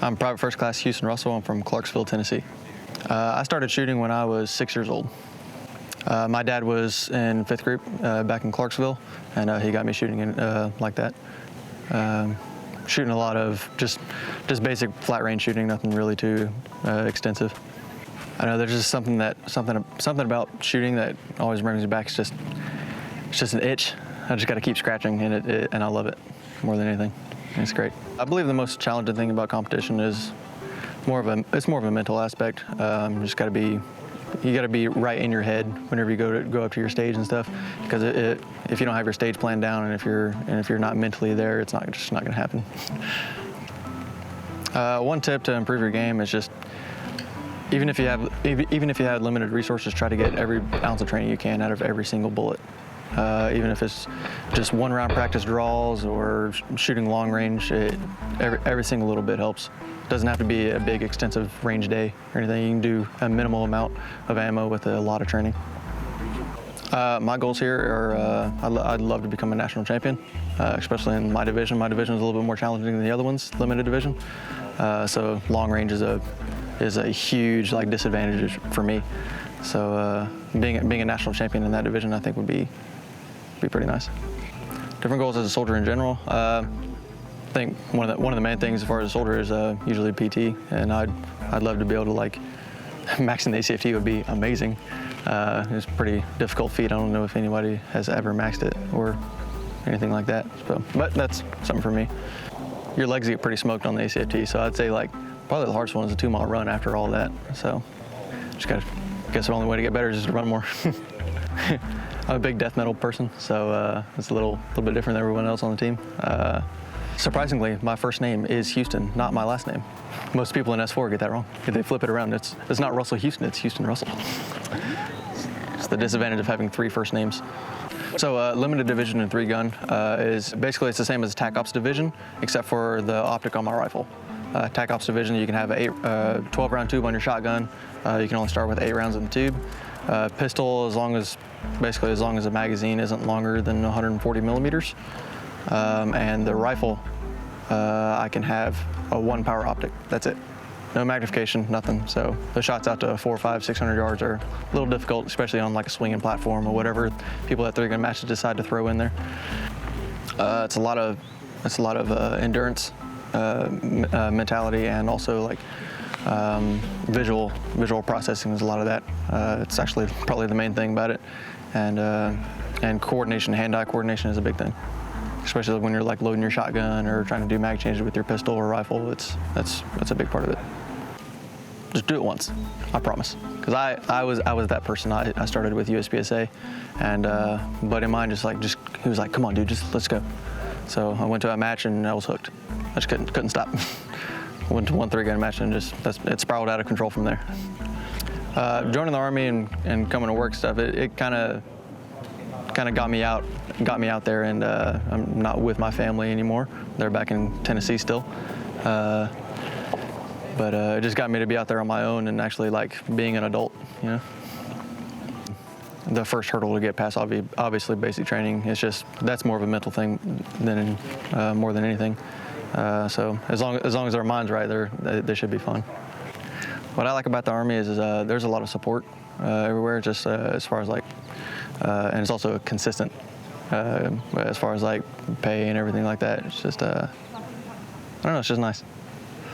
I'm Private First Class Houston Russell. I'm from Clarksville, Tennessee. I started shooting when I was 6 years old. My dad was in 5th group back in Clarksville, and he got me shooting like that. Shooting a lot of just basic flat range shooting, nothing really too extensive. I know there's just something about shooting that always brings me back. It's just an itch. I just got to keep scratching, and I love it more than anything. It's great. I believe the most challenging thing about competition is more of a mental aspect. You got to be right in your head whenever you go up to your stage and stuff. Because if you don't have your stage plan down, and if you're not mentally there, it's just not going to happen. One tip to improve your game is just even if you have limited resources, try to get every ounce of training you can out of every single bullet. Even if it's just 1 round practice draws or shooting long range, every single little bit helps. It doesn't have to be a big, extensive range day or anything. You can do a minimal amount of ammo with a lot of training. My goals here are I'd love to become a national champion, especially in my division. My division is a little bit more challenging than the other ones, limited division. So long range is a huge disadvantage for me. So being a national champion in that division, I think would be pretty nice. Different goals as a soldier in general. I think one of the main things as far as a soldier is usually PT, and I'd love to be able to maxing the ACFT would be amazing. It's a pretty difficult feat. I don't know if anybody has ever maxed it or anything like that. So, but that's something for me. Your legs get pretty smoked on the ACFT, so I'd say probably the hardest one is a 2-mile run after all that. So just guess the only way to get better is just to run more. I'm a big death metal person, so it's a little bit different than everyone else on the team. Surprisingly, my first name is Houston, not my last name. Most people in S4 get that wrong. If they flip it around, it's not Russell Houston, it's Houston Russell. It's the disadvantage of having 3 first names. So limited division and 3-gun is basically it's the same as TAC Ops division, except for the optic on my rifle. TAC Ops division, you can have a 12-round tube on your shotgun. You can only start with 8 rounds in the tube. Pistol, as long as the magazine isn't longer than 140 millimeters. And the rifle, I can have a 1 power optic. That's it. No magnification, nothing. So the shots out to 400, 500, 600 yards are a little difficult, especially on a swinging platform or whatever people that 3-gun matches decide to throw in there. It's a lot of endurance, mentality, and also visual processing is a lot of that. It's actually probably the main thing about it, and coordination, hand-eye coordination is a big thing, especially when you're loading your shotgun or trying to do mag changes with your pistol or rifle. That's a big part of it. Just do it once, I promise. Because I was that person. I started with USPSA, and a buddy of mine he was like, "Come on, dude, let's go." So I went to a match and I was hooked. I just couldn't stop. Went to one 3-gun match and it spiraled out of control from there. Joining the Army and coming to work stuff, it kind of got me out there, and I'm not with my family anymore. They're back in Tennessee still. But it just got me to be out there on my own and actually being an adult, you know. The first hurdle to get past, obviously basic training. That's more of a mental thing than more than anything. So as long as their mind's right, they should be fine. What I like about the Army is there's a lot of support everywhere, just as far as and it's also consistent as far as pay and everything like that. It's just I don't know, it's just nice.